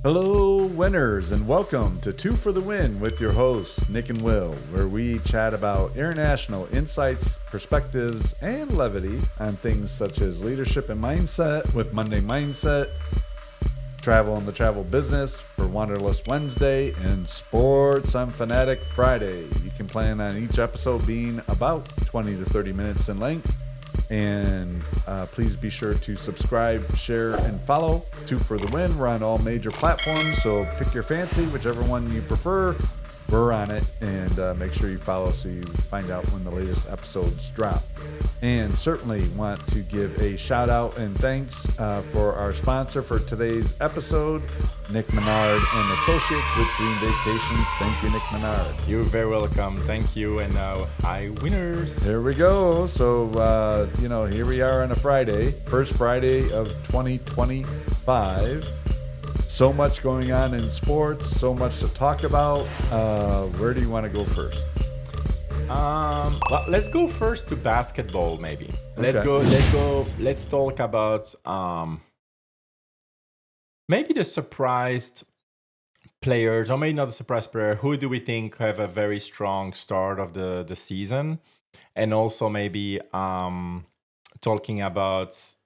Hello, winners, and welcome to Two for the Win with your hosts, Nick and Will, where we chat about international insights, perspectives, and levity on things such as leadership and mindset with Monday Mindset, travel and the travel business for Wanderlust Wednesday, and sports on Fanatic Friday. You can plan on each episode being about 20 to 30 minutes in length. And please be sure to subscribe, share, and follow Two for the Win. We're on all major platforms, so pick your fancy, whichever one you prefer. We're on it, and make sure you follow so you find out when the latest episodes drop. And certainly want to give a shout out and thanks for our sponsor for today's episode, Nick Menard and Associates with Dream Vacations. Thank you, Nick Menard. You're very welcome. Thank you. And hi, winners. There we go. So, here we are on a Friday, first Friday of 2025. So much going on in sports, so much to talk about. Where do you want to go first? Well, let's go first to basketball, maybe. Okay. Let's talk about maybe the surprised players, or maybe not the surprise player. Who do we think have a very strong start of the season? And also maybe talking about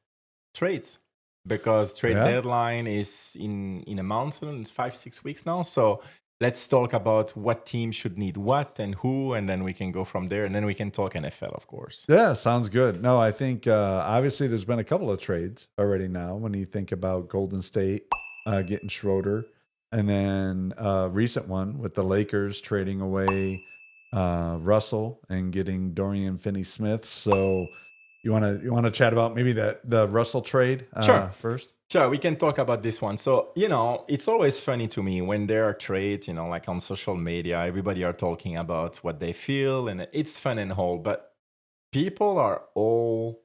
trades. Because trade deadline is in a month, and it's 5-6 weeks now. So let's talk about what team should need what and who, and then we can go from there. And then we can talk NFL, of course. Yeah, sounds good. No, I think obviously there's been a couple of trades already now when you think about Golden State getting Schroeder, and then a recent one with the Lakers trading away Russell and getting Dorian Finney-Smith. So you want to chat about maybe the Russell trade first? Sure, we can talk about this one. So, it's always funny to me when there are trades, like on social media, everybody are talking about what they feel, and it's fun and all, but people are all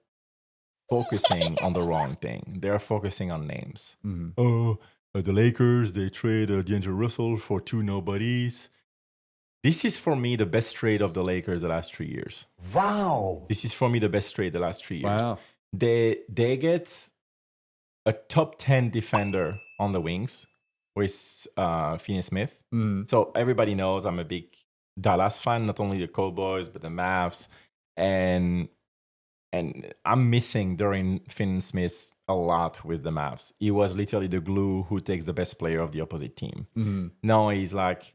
focusing on the wrong thing. They're focusing on names. Mm-hmm. Oh, the Lakers, they trade D'Angelo Russell for two nobodies. This is for me the best trade of the Lakers the last 3 years. Wow. This is for me the best trade the last 3 years. Wow. They get a top 10 defender on the wings with Finney-Smith. Mm. So everybody knows I'm a big Dallas fan, not only the Cowboys, but the Mavs. And I'm missing Dorian Finney-Smith a lot with the Mavs. He was literally the glue who takes the best player of the opposite team. Mm-hmm. Now he's like,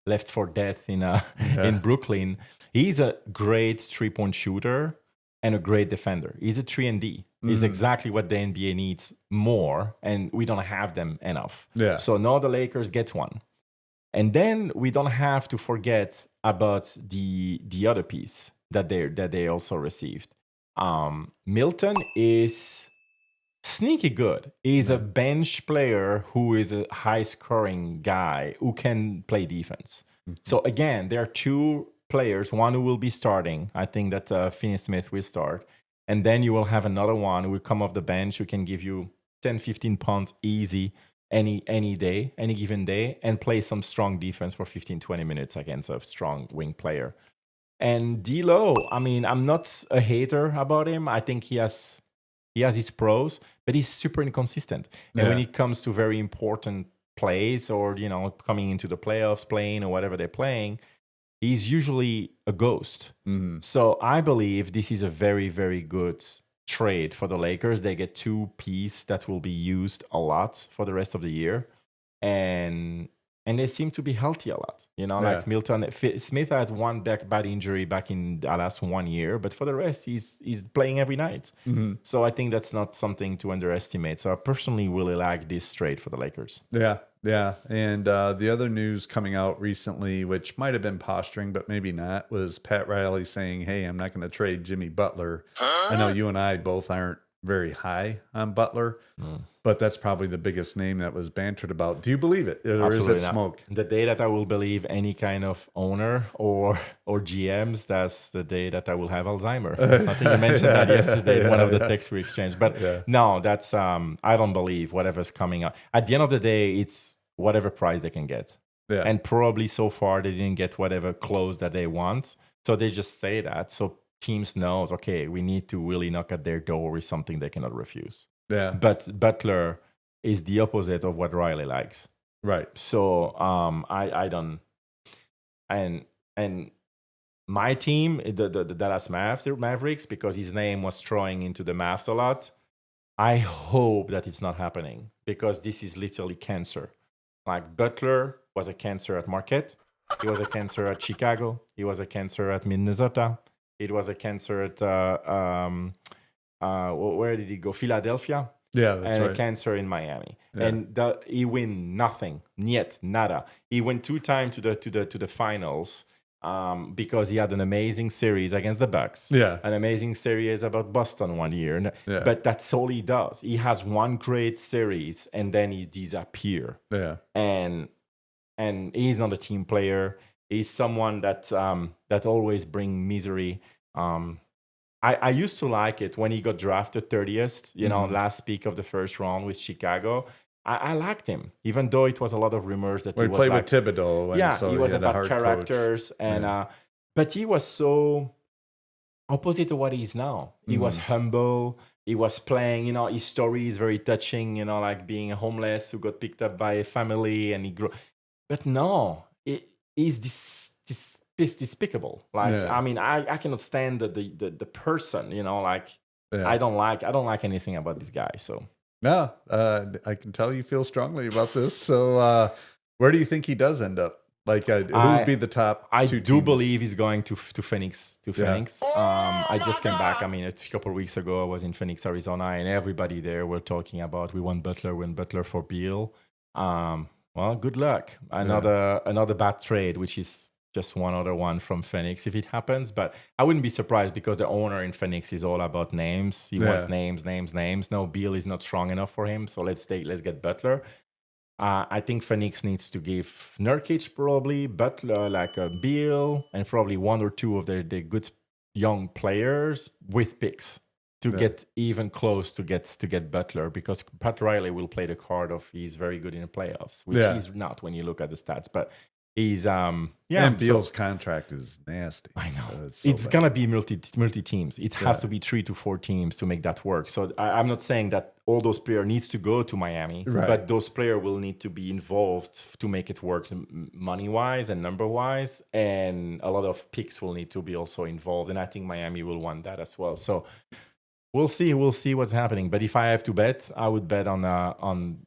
left for dead in Brooklyn. He's a great three-point shooter and a great defender. He's a 3-and-D. He's exactly what the NBA needs more, and we don't have them enough. Yeah. So now the Lakers get one. And then we don't have to forget about the other piece that they also received. Milton is sneaky good. He's a bench player who is a high-scoring guy who can play defense. Mm-hmm. So again, there are two players, one who will be starting. I think that Finney-Smith will start. And then you will have another one who will come off the bench who can give you 10, 15 points easy any day, any given day, and play some strong defense for 15, 20 minutes against a strong wing player. And D'Lo, I'm not a hater about him. I think he has his pros, but he's super inconsistent. And when it comes to very important plays or, coming into the playoffs, playing or whatever they're playing, he's usually a ghost. Mm-hmm. So I believe this is a very, very good trade for the Lakers. They get two pieces that will be used a lot for the rest of the year. And they seem to be healthy a lot. Like Milton. Smith had one bad injury back in Dallas 1 year, but for the rest, he's playing every night. Mm-hmm. So I think that's not something to underestimate. So I personally really like this trade for the Lakers. Yeah. And the other news coming out recently, which might have been posturing, but maybe not, was Pat Riley saying, hey, I'm not going to trade Jimmy Butler. I know you and I both aren't very high on Butler, but that's probably the biggest name that was bantered about. Do you believe it? Or Absolutely is it smoke? The day that I will believe any kind of owner or GMs, that's the day that I will have Alzheimer's. I think you mentioned that yesterday in one of the texts we exchanged. But no, that's I don't believe whatever's coming out. At the end of the day, it's whatever price they can get. Yeah. And probably so far they didn't get whatever close that they want. So they just say that. So teams knows, okay, we need to really knock at their door with something they cannot refuse. Yeah. But Butler is the opposite of what Riley likes. Right. So I don't and my team, the Dallas Mavericks, because his name was throwing into the Mavs a lot. I hope that it's not happening because this is literally cancer. Like Butler was a cancer at Marquette. He was a cancer at Chicago. He was a cancer at Minnesota. It was a cancer at where did he go? Philadelphia. Yeah, that's And right. a cancer in Miami. Yeah. And he win nothing, yet nada. He went 2 times to the finals because he had an amazing series against the Bucks. Yeah. An amazing series about Boston one year. Yeah. But that's all he does. He has one great series and then he disappears. Yeah. And he's not a team player. He's someone that that always bring misery. I used to like it when he got drafted 30th, last pick of the first round with Chicago. I liked him, even though it was a lot of rumors that he was played like, with Thibodeau. He was had a about hard characters, coach. and but he was so opposite to what he is now. He was humble. He was playing, his story is very touching, like being a homeless who got picked up by a family and he grew. But no, he's despicable. Like, I mean, I cannot stand the person, I don't like anything about this guy. So no, I can tell you feel strongly about this. So where do you think he does end up? Like, who would be the top I two do teams? believe he's going to Phoenix. I just came back. I mean, a couple of weeks ago, I was in Phoenix, Arizona, and everybody there were talking about we want Butler for Beal. Well, good luck. Another bad trade, which is just one other one from Phoenix if it happens. But I wouldn't be surprised because the owner in Phoenix is all about names. He wants names. No, Beal is not strong enough for him. So let's get Butler. I think Phoenix needs to give Nurkic probably, Butler, like a Beal, and probably one or two of their good young players with picks to get even close to get Butler, because Pat Riley will play the card of he's very good in the playoffs, which he's not when you look at the stats, but he's and Beal's contract is nasty. I know it's gonna be multi teams. It has to be 3 to 4 teams to make that work. So I'm not saying that all those players needs to go to Miami, but those players will need to be involved to make it work money wise and number wise, and a lot of picks will need to be also involved. And I think Miami will want that as well. So we'll see what's happening. But if I have to bet, I would bet on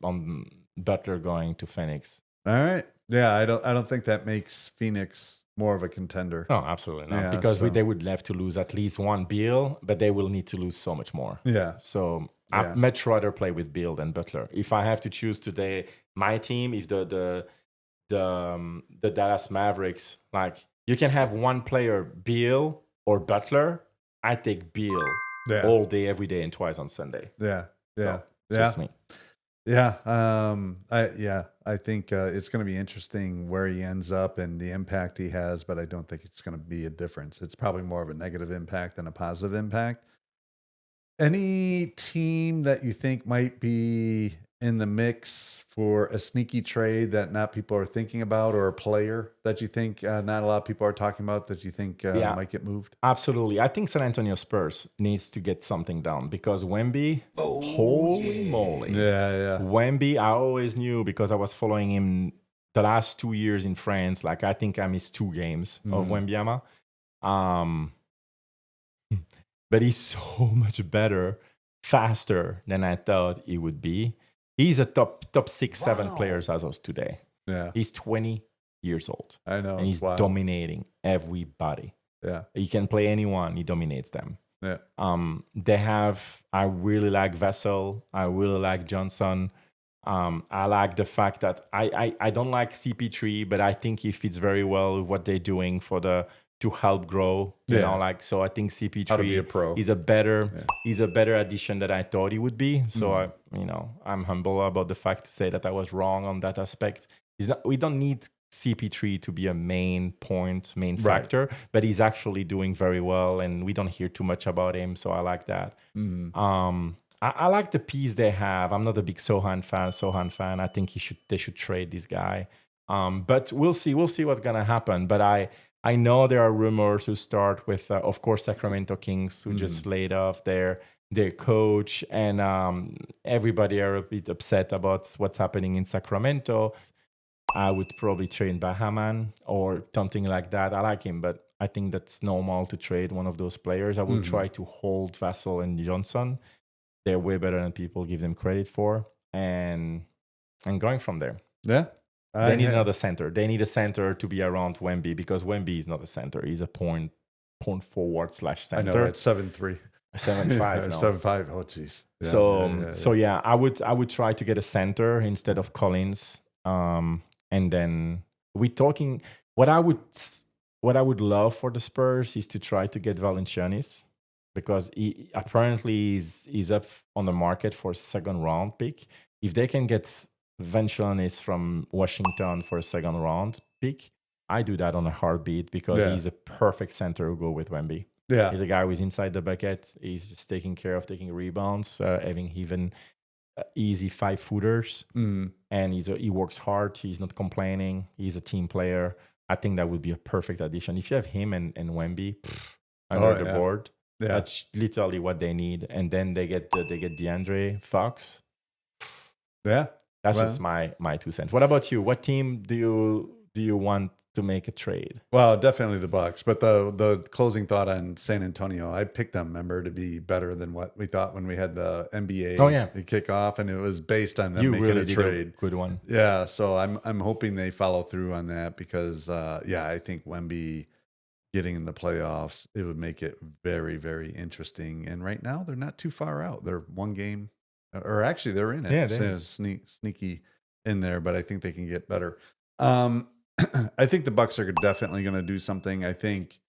Butler going to Phoenix. All right. Yeah, I don't think that makes Phoenix more of a contender. No, absolutely not. Because they would have to lose at least one Beal, but they will need to lose so much more. Yeah. So I'd much rather play with Beal than Butler. If I have to choose today, my team, if the Dallas Mavericks, like you can have one player, Beal or Butler, I take Beal all day, every day, and twice on Sunday. Yeah. So, just me. Yeah, I think it's going to be interesting where he ends up and the impact he has, but I don't think it's going to be a difference. It's probably more of a negative impact than a positive impact. Any team that you think might be in the mix for a sneaky trade that not people are thinking about, or a player that you think not a lot of people are talking about that you think might get moved? Absolutely. I think San Antonio Spurs needs to get something done because Wemby, holy moly. Yeah. Wemby, I always knew because I was following him the last 2 years in France. Like, I think I missed 2 games of Wembyama. But he's so much better, faster than I thought he would be. He's a top 6, 7 players as of today. Yeah. He's 20 years old. I know. And he's dominating everybody. Yeah. He can play anyone. He dominates them. Yeah. I really like Vessel. I really like Johnson. I like the fact that I don't like CP3, but I think he fits very well with what they're doing to help grow. So I think CP3 is a better addition than I thought he would be. So I'm humble about the fact to say that I was wrong on that aspect. We don't need CP3 to be a main factor, but he's actually doing very well, and we don't hear too much about him. So I like that. I like the piece they have. I'm not a big Sohan fan. I think they should trade this guy. But we'll see what's gonna happen. But I know there are rumors who start with, of course, Sacramento Kings, who just laid off their their coach, and everybody are a bit upset about what's happening in Sacramento, I would probably trade Bahaman or something like that. I like him, but I think that's normal to trade one of those players. I will try to hold Vassell and Johnson. They're way better than people give them credit for, and going from there. Yeah. They need another center. They need a center to be around Wemby, because Wemby is not a center. He's a point forward / center. I know, at 7'3". 7'5" now. 7'5". Oh, jeez. Yeah, I would try to get a center instead of Collins. And then we're talking. What I would love for the Spurs is to try to get Valanciunas, because he apparently is up on the market for a second round pick. If they can get Valanciunas from Washington for a second round pick, I do that on a heartbeat, because he's a perfect center to go with Wemby. Yeah. He's a guy who's inside the bucket. He's just taking rebounds, having even easy 5-footers. And he works hard. He's not complaining. He's a team player. I think that would be a perfect addition. If you have him and Wemby under the board, that's literally what they need. And then they get DeAndre Fox. Yeah. That's just my 2 cents. What about you? What team do you want to make a trade? Well, definitely the Bucks. But the closing thought on San Antonio, I picked them, remember, to be better than what we thought when we had the NBA kickoff, and it was based on them making a trade. Good one. Yeah, so I'm hoping they follow through on that, because I think Wemby getting in the playoffs, it would make it very, very interesting. And right now they're not too far out. They're one game, or actually they're in it. Yeah, they're sneaky in there, but I think they can get better. I think the Bucks are definitely going to do something. I think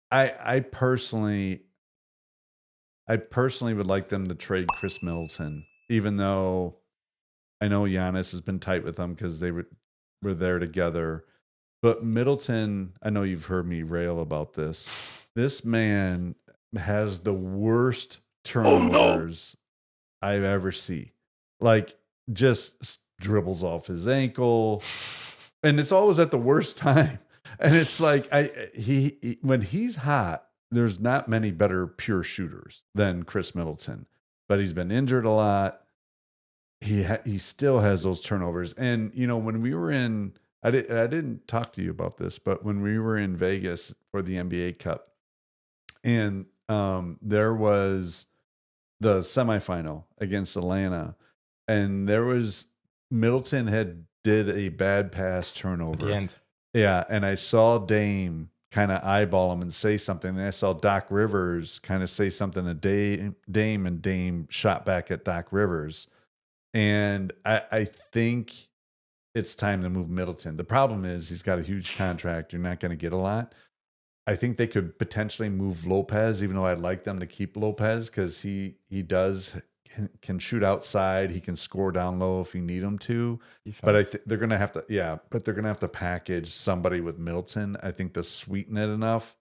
I personally would like them to trade Chris Middleton, even though I know Giannis has been tight with them because they were there together. But Middleton, I know you've heard me rail about this. This man has the worst turnovers I've ever seen. Like, just dribbles off his ankle. And it's always at the worst time. And it's like, he when he's hot, there's not many better pure shooters than Chris Middleton. But he's been injured a lot. He still has those turnovers. And, when we were in, I didn't talk to you about this, but when we were in Vegas for the NBA Cup, and there was the semifinal against Atlanta, and there was Middleton did a bad pass turnover at the end. Yeah, and I saw Dame kind of eyeball him and say something. And I saw Doc Rivers kind of say something to Dame, and Dame shot back at Doc Rivers. And I think it's time to move Middleton. The problem is he's got a huge contract. You're not going to get a lot. I think they could potentially move Lopez, even though I'd like them to keep Lopez, because he can shoot outside. He can score down low if you need him to. Defense. But they're going to have to, but they're going to have to package somebody with Middleton, I think, to sweeten it enough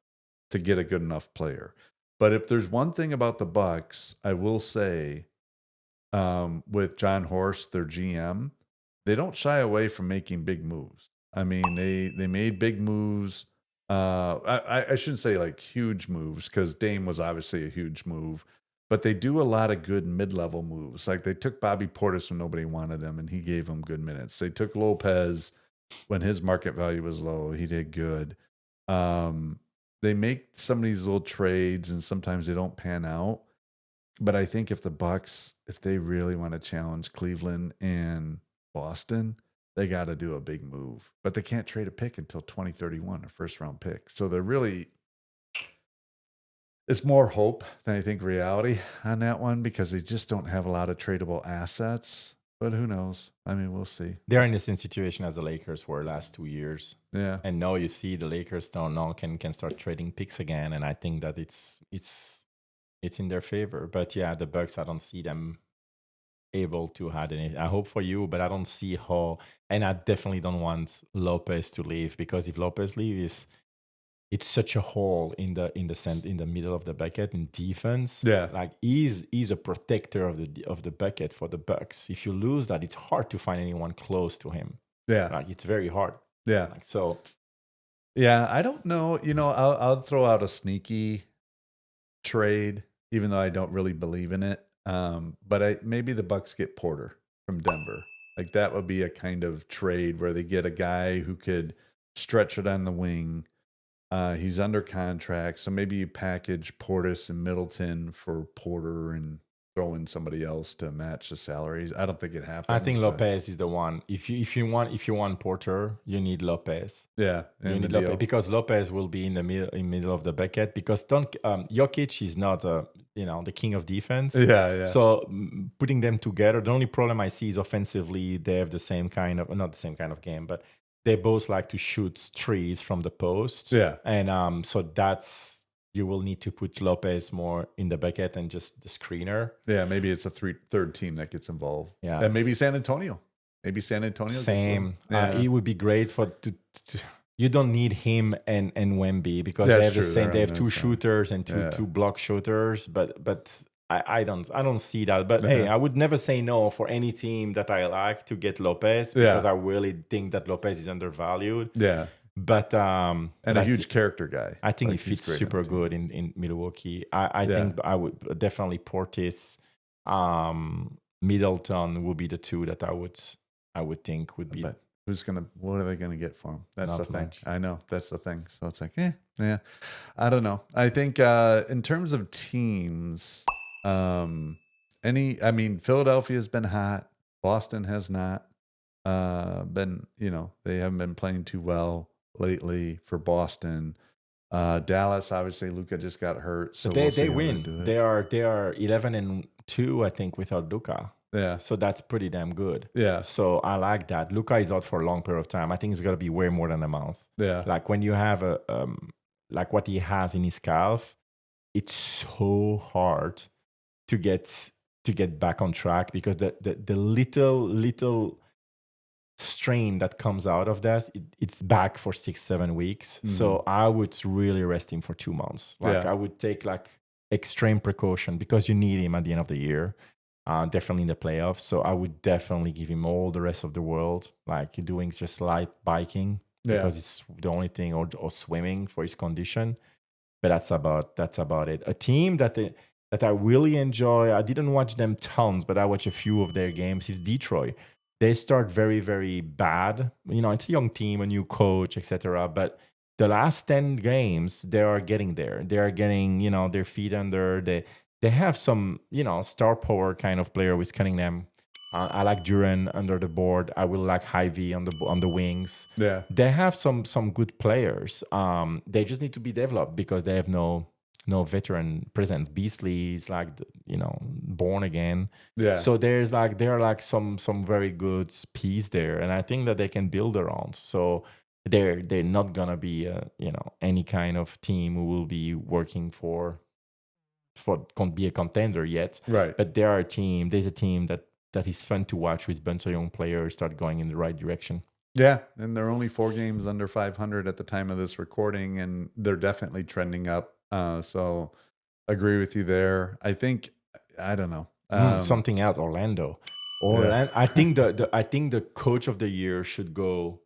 to get a good enough player. But if there's one thing about the Bucks, I will say, with John Horst, their GM, they don't shy away from making big moves. I mean, they made big moves. I shouldn't say like huge moves, because Dame was obviously a huge move. But they do a lot of good mid-level moves. Like they took Bobby Portis when nobody wanted him, and he gave him good minutes. They took Lopez when his market value was low. He did good. They make some of these little trades, and sometimes they don't pan out. But I think if the Bucks, if they really want to challenge Cleveland and Boston, they got to do a big move. But they can't trade a pick until 2031, a first-round pick. So they're really... It's more hope than I think reality on that one, because they just don't have a lot of tradable assets. But who knows? I mean, we'll see. They're in the same situation as the Lakers were last 2 years. Yeah. And now you see the Lakers can start trading picks again, and I think that it's in their favor. But yeah, the Bucks, I don't see them able to have any. I hope for you, but I don't see how. And I definitely don't want Lopez to leave, because if Lopez leaves, it's such a hole in the middle of the bucket in defense. Yeah, like he's a protector of the bucket for the Bucks. If you lose that, it's hard to find anyone close to him. Yeah, like it's very hard. Yeah, so. Yeah, I don't know. I'll throw out a sneaky trade. even though I don't really believe in it. But maybe the Bucks get Porter from Denver. Like that would be a kind of trade where they get a guy who could stretch it on the wing. He's under contract, so maybe you package Portis and Middleton for Porter and throw in somebody else to match the salaries. I don't think it happens. I think but Lopez is the one. If you want Porter, you need Lopez. yeah, You and the need deal. Lopez because Lopez will be in the middle of the bucket because don't Jokic is not the king of defense. Yeah. So putting them together, the only problem I see is offensively they have the same kind of not the same kind of game, but they both like to shoot threes from the post. Yeah. And so that's you will need to put Lopez more in the bucket and just the screener. Yeah, maybe it's a third team that gets involved. Yeah. And maybe San Antonio. Maybe San Antonio. Same. Yeah. It would be great to you don't need him and Wemby because That's they have the true. same. They're They have on two that side. shooters and two block shooters, but I don't see that. But hey, I would never say no for any team that I like to get Lopez because I really think that Lopez is undervalued. Yeah. But and a huge character guy. I think he fits super good in Milwaukee. I think I would definitely Portis, Middleton would be the two that I would think would be. But what are they gonna get for him? That's Not the thing. much. I know that's the thing. So it's like, yeah. I don't know. I think in terms of teams, Philadelphia's been hot. Boston has not been. They haven't been playing too well lately for Boston. Dallas, obviously, Luka just got hurt, so they win. They are 11-2, I think, without Luka. Yeah. So that's pretty damn good. Yeah. So I like that. Luka is out for a long period of time. I think it's gonna be way more than a month. Yeah. Like when you have like what he has in his calf, it's so hard to get back on track because the little strain that comes out of that, it's back for 6-7 weeks. Mm-hmm. So I would really rest him for 2 months. I would take like extreme precaution because you need him at the end of the year, definitely in the playoffs. So I would definitely give him all the rest of the world, like doing just light biking because it's the only thing, or swimming for his condition. But that's about it. A team that I really enjoy, I didn't watch them tons, but I watched a few of their games, is Detroit. They start very, very bad. It's a young team, a new coach, etc. But the last 10 games, they are getting there. They are getting, their feet under. They have some, star power kind of player with Cunningham. I like Duran under the board. I will like Hy-Vee on the wings. Yeah. They have some good players. They just need to be developed because they have no veteran presence. Beasley is like born again. Yeah. So there are like some very good piece there, and I think that they can build around. So they're not gonna be any kind of team who will be working for be a contender yet. Right. But there's a team that is fun to watch with bunch of young players start going in the right direction. Yeah, and they're only 4 games under 500 at the time of this recording, and they're definitely trending up. So agree with you there. I think, I don't know. Something else, Orlando. Yeah. I think the coach of the year should go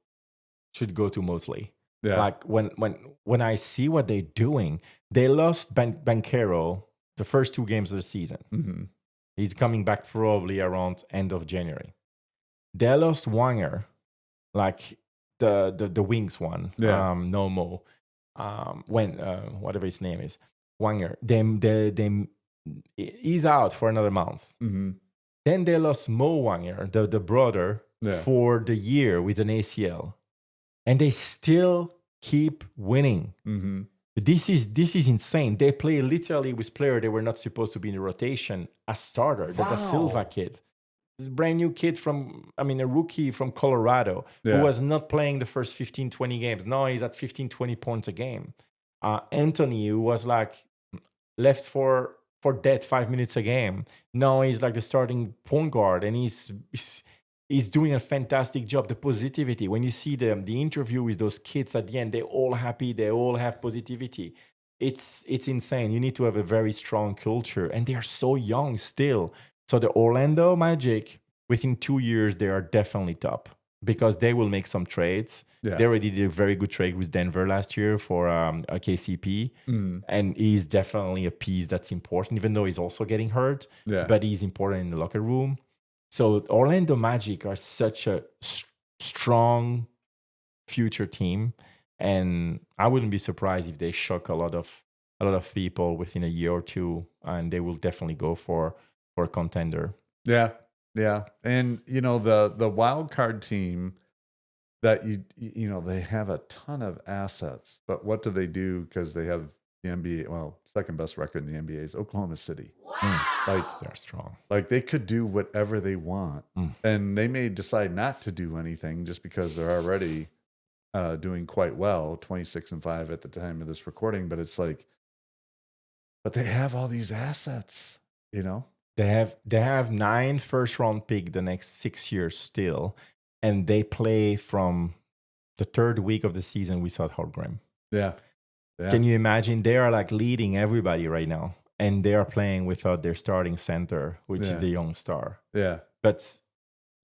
to Mosley. Yeah. Like when I see what they're doing, they lost Banchero the first 2 games of the season. Mm-hmm. He's coming back probably around end of January. They lost Wanger, like the Wings one. Yeah. No more. Whatever his name is, Wanger. Them he's out for another month. Mm-hmm. Then they lost Mo Wanger, the brother, for the year with an ACL, and they still keep winning. Mm-hmm. This is insane. They play literally with players they were not supposed to be in the rotation as starter. The Da Silva kid, this brand new kid a rookie from Colorado who was not playing the first 15, 20 games. Now he's at 15, 20 points a game. Anthony, who was like left for dead 5 minutes a game. Now he's like the starting point guard, and he's doing a fantastic job. The positivity, when you see the interview with those kids at the end, they're all happy. They all have positivity. It's insane. You need to have a very strong culture, and they are so young still. So the Orlando Magic, within 2 years, they are definitely top. because they will make some trades. Yeah. They already did a very good trade with Denver last year for a KCP. Mm. And he's definitely a piece that's important, even though he's also getting hurt. Yeah. But he's important in the locker room. So Orlando Magic are such a strong future team. And I wouldn't be surprised if they shock a lot of people within a year or two, and they will definitely go for a contender. Yeah. Yeah. And the wild card team that they have a ton of assets, but what do they do? Because they have the NBA, second best record in the NBA is Oklahoma City. Wow. Like they're strong. Like they could do whatever they want, and they may decide not to do anything just because they're already doing quite well, 26-5 at the time of this recording. But it's like, but they have all these assets, They have 9 first-round pick the next 6 years still, and they play from the third week of the season without Holmgren. Yeah. Can you imagine? They are like leading everybody right now, and they are playing without their starting center, which is the young star. Yeah. But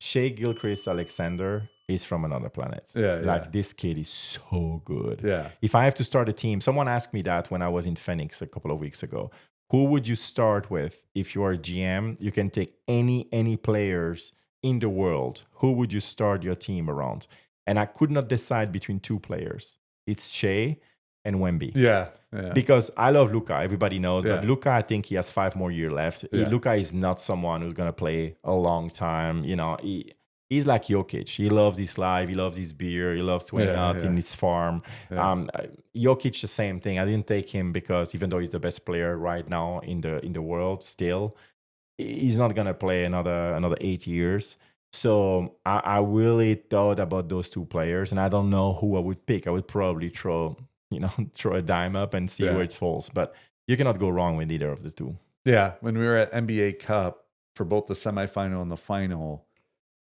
Shai Gilgeous-Alexander is from another planet. Yeah. This kid is so good. Yeah. If I have to start a team, someone asked me that when I was in Phoenix a couple of weeks ago. Who would you start with if you are a GM? You can take any players in the world. Who would you start your team around? And I could not decide between 2 players. It's Shai and Wemby. Yeah. Because I love Luka. Everybody knows. But Luka, I think he has 5 more years left. Luka is not someone who's going to play a long time. He's like Jokic. He loves his life. He loves his beer. He loves to hang out in his farm. Jokic, the same thing. I didn't take him because even though he's the best player right now in the world, still, he's not gonna play another 8 years. So I really thought about those 2 players, and I don't know who I would pick. I would probably throw a dime up and see where it falls. But you cannot go wrong with either of the 2. Yeah, when we were at NBA Cup for both the semifinal and the final,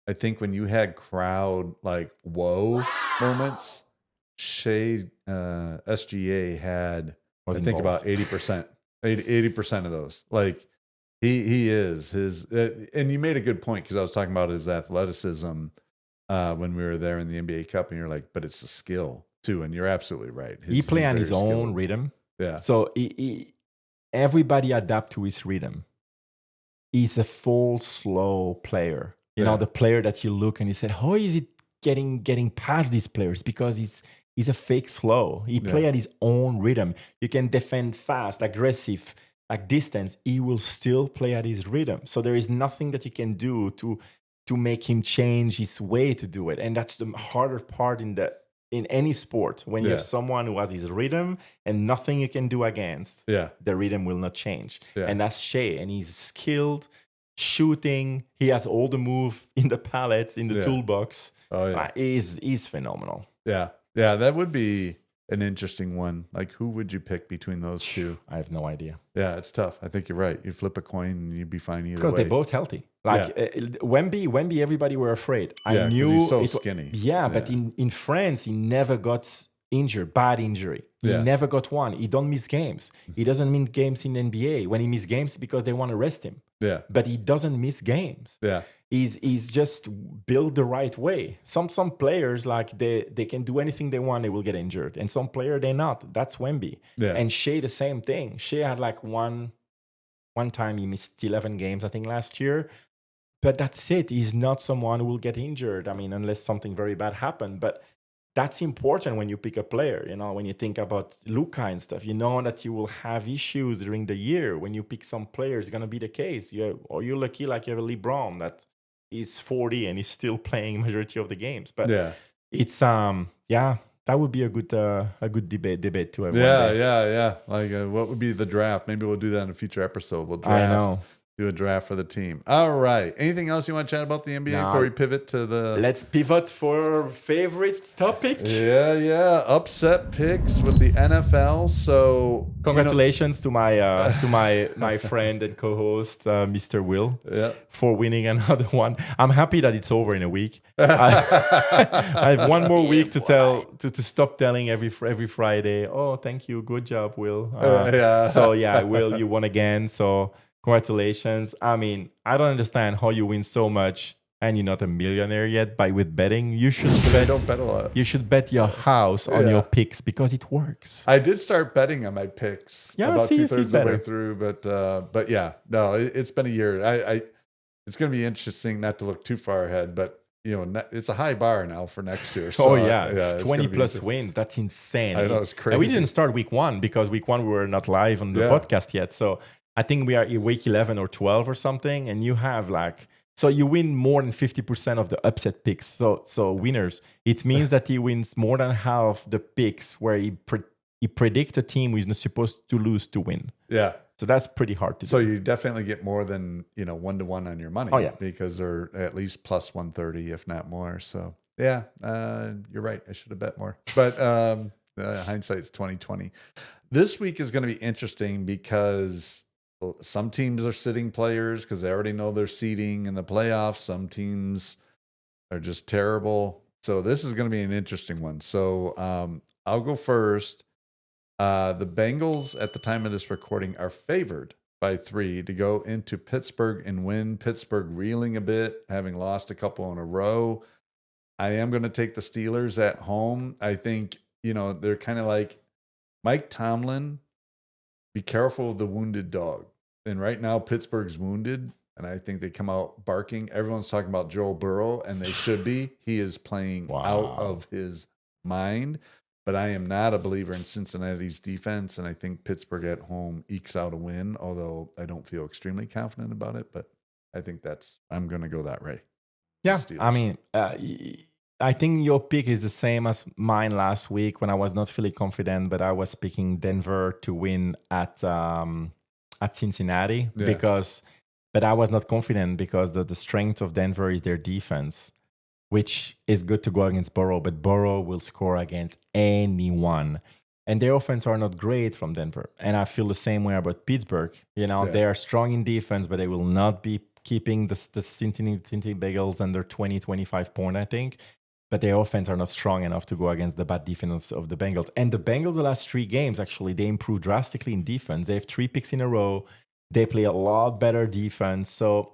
I think when you had crowd like whoa moments, Shai SGA had about 80%, 80% of those. Like he is his, and you made a good point because I was talking about his athleticism when we were there in the NBA Cup, and you're like, but it's a skill too, and you're absolutely right. He play on his own rhythm. Yeah. So everybody adapt to his rhythm. He's a full slow player. The player that you look and you said, how is it getting past these players? Because he's a fake slow. He play at his own rhythm. You can defend fast, aggressive, like distance. He will still play at his rhythm. So there is nothing that you can do to make him change his way to do it. And that's the harder part in any sport. When you have someone who has his rhythm and nothing you can do against, the rhythm will not change. Yeah. And that's Shai. And he's skilled. Shooting, he has all the move in the pallets, in the toolbox. Oh yeah, he's phenomenal. Yeah, that would be an interesting one. Like, who would you pick between those 2? I have no idea. Yeah, it's tough. I think you're right. You flip a coin and you'd be fine either way. Because they're both healthy. Like Wemby, everybody were afraid. I knew he's so skinny. Yeah, but in France, he never got injured, bad injury. He never got one. He don't miss games. He doesn't miss games in NBA. When he miss games, because they want to rest him. Yeah. But he doesn't miss games. Yeah. He's just built the right way. Some players, like they can do anything they want, they will get injured. And some player, they're not. That's Wemby. Yeah. And Shai, the same thing. Shai had like one time he missed 11 games, I think, last year. But that's it. He's not someone who will get injured. I mean, unless something very bad happened. But that's important when you pick a player, when you think about Luka and stuff, that you will have issues during the year. When you pick some players, it's going to be the case. Or you're lucky like you have a LeBron that is 40 and is still playing majority of the games. But it's, that would be a good debate to have. Yeah. Like what would be the draft? Maybe we'll do that in a future episode. We'll draft. I know. Do a draft for the team. All right. Anything else you want to chat about the NBA before we pivot to the... Let's pivot for favorite topic. Yeah. Upset picks with the NFL. So congratulations to my friend and co-host, Mr. Will, for winning another one. I'm happy that it's over in a week. I have one more week to stop telling every Friday, oh, thank you. Good job, Will. So Will, you won again. So congratulations. I mean, I don't understand how you win so much and you're not a millionaire yet with betting, you should I don't bet a lot. You should bet your house on your picks because it works. I did start betting on my picks about see 2/3 of the way better. through, but yeah, no, it's been a year. It's going to be interesting not to look too far ahead, but it's a high bar now for next year. So, 20 plus wins. That's insane. I know, it's crazy. And we didn't start week 1 because week 1 we were not live on the podcast yet. So I think we are in week 11 or 12 or something, and you have so you win more than 50% of the upset picks. So winners, it means that he wins more than half the picks where he predicts a team who is not supposed to lose to win. Yeah. So that's pretty hard to do. So you definitely get more than 1-to-1 on your money. Oh, yeah. Because they're at least plus 130, if not more. So yeah, you're right. I should have bet more. But hindsight's 2020. This week is going to be interesting because some teams are sitting players because they already know they're seeding in the playoffs. Some teams are just terrible. So this is going to be an interesting one. So I'll go first. The Bengals, at the time of this recording, are favored by 3 to go into Pittsburgh and win. Pittsburgh reeling a bit, having lost a couple in a row. I am going to take the Steelers at home. I think, they're kind of like Mike Tomlin. Be careful of the wounded dog. And right now, Pittsburgh's wounded, and I think they come out barking. Everyone's talking about Joe Burrow, and they should be. He is playing out of his mind. But I am not a believer in Cincinnati's defense, and I think Pittsburgh at home ekes out a win, although I don't feel extremely confident about it. But I think I'm going to go that way. Yeah, I mean, I think your pick is the same as mine last week when I was not fully confident, but I was picking Denver to win at Cincinnati but I was not confident because the strength of Denver is their defense, which is good to go against Burrow, but Burrow will score against anyone. And their offense are not great from Denver. And I feel the same way about Pittsburgh. They are strong in defense, but they will not be keeping the Cincinnati Bengals under 20, 25 points, I think. But their offense are not strong enough to go against the bad defense of the Bengals. And the Bengals, the last 3 games, actually, they improved drastically in defense. They have 3 picks in a row. They play a lot better defense. So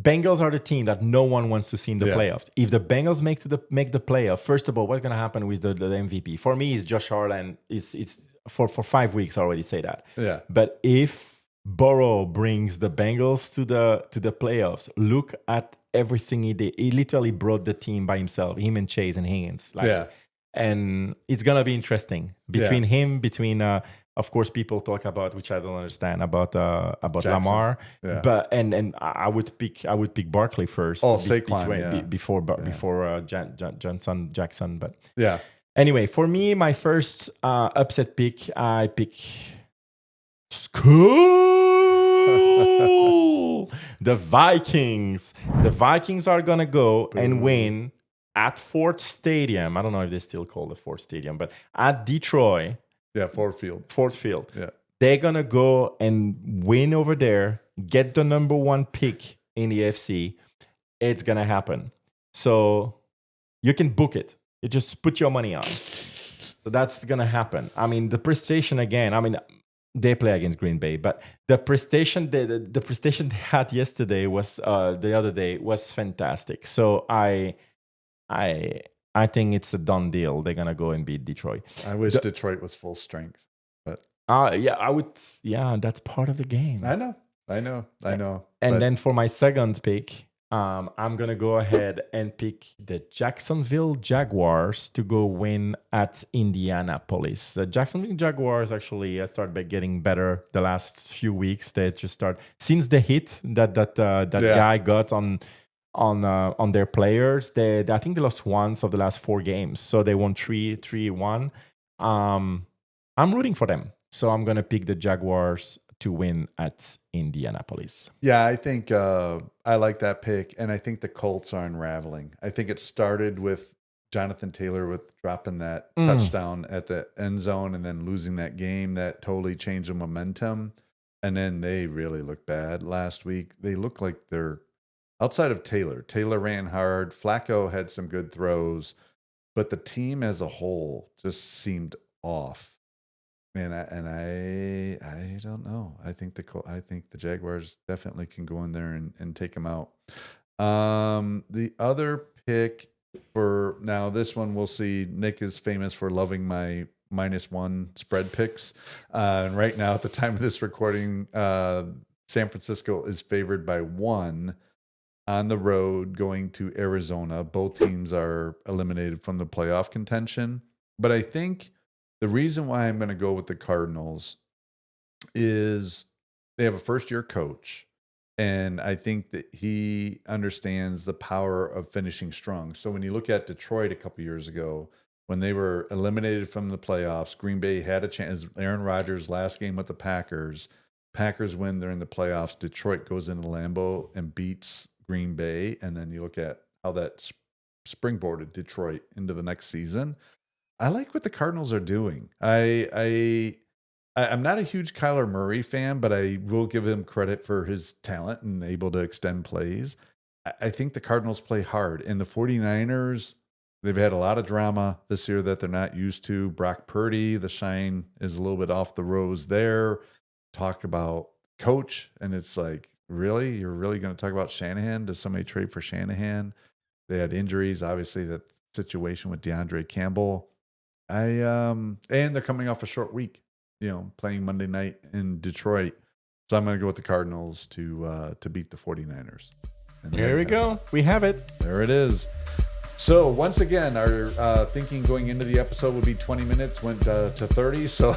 Bengals are the team that no one wants to see in the playoffs. If the Bengals make the playoff, first of all, what's going to happen with the MVP? For me, it's Josh Allen. It's for 5 weeks. I already say that. Yeah. But if Burrow brings the Bengals to the playoffs, look at everything he did. He literally brought the team by himself. Him and Chase and Higgins. And it's gonna be interesting between of course people talk about, which I don't understand, about Jackson. Lamar, but and I would pick Barkley first. Saquon, before Jackson. But yeah. Anyway, for me, my first upset pick, I pick school. The Vikings. The Vikings are gonna go and win at Ford Stadium. I don't know if they still call it Ford Stadium, but at Detroit. Yeah, Ford Field. Yeah. They're going to go and win over there, get the number 1 pick in the AFC. It's going to happen. So you can book it. You just put your money on. So that's going to happen. I mean, the prestation again, they play against Green Bay, but the prestation the prestation they had yesterday was the other day was fantastic. So I think it's a done deal. They're gonna go and beat Detroit. I wish Detroit was full strength, but I would. Yeah, that's part of the game. I know. And then for my second pick, I'm gonna go ahead and pick the Jacksonville Jaguars to go win at Indianapolis. The Jacksonville Jaguars actually started by getting better the last few weeks. They just start since the hit that guy got on their players. I think they lost once of the last 4 games, so they won 3-1. I'm rooting for them, so I'm gonna pick the Jaguars to win at Indianapolis. Yeah, I think I like that pick, and I think the Colts are unraveling. I think it started with Jonathan Taylor with dropping that touchdown at the end zone and then losing that game. That totally changed the momentum, and then they really looked bad last week. They look like they're outside of Taylor. Taylor ran hard. Flacco had some good throws, but the team as a whole just seemed off. And I don't know. I think the Jaguars definitely can go in there and take them out. The other pick for now, this one we'll see. Nick is famous for loving my -1 spread picks. And right now, at the time of this recording, San Francisco is favored by 1 on the road going to Arizona. Both teams are eliminated from the playoff contention. But I think the reason why I'm going to go with the Cardinals is they have a first-year coach. And I think that he understands the power of finishing strong. So when you look at Detroit a couple years ago, when they were eliminated from the playoffs, Green Bay had a chance. Aaron Rodgers' last game with the Packers. Packers win, they're in the playoffs. Detroit goes into Lambeau and beats Green Bay. And then you look at how that springboarded Detroit into the next season. I like what the Cardinals are doing. I'm not a huge Kyler Murray fan, but I will give him credit for his talent and able to extend plays. I think the Cardinals play hard. And the 49ers, they've had a lot of drama this year that they're not used to. Brock Purdy, the shine is a little bit off the rose there. Talk about coach, and it's like, really? You're really going to talk about Shanahan? Does somebody trade for Shanahan? They had injuries, obviously, that situation with DeAndre Campbell. And they're coming off a short week. Playing Monday night in Detroit. So I'm going to go with the Cardinals to beat the 49ers. And there we go. We have it. There it is. So once again, our thinking going into the episode would be 20 minutes, went to 30. So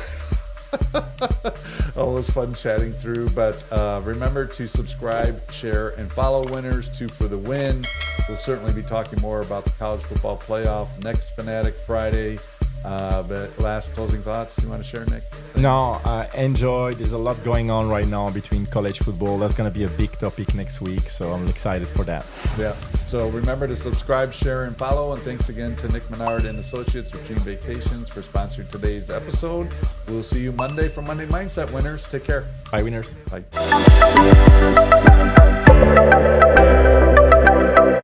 always fun chatting through. But remember to subscribe, share, and follow winners. 2 for the win. We'll certainly be talking more about the college football playoff next Fanatic Friday. But last closing thoughts you want to share, Nick? No, enjoy. There's a lot going on right now between college football. That's going to be a big topic next week, so I'm excited for that. Yeah. So remember to subscribe, share, and follow. And thanks again to Nick Menard and Associates with Dream Vacations for sponsoring today's episode. We'll see you Monday for Monday Mindset, winners. Take care. Bye, winners. Bye.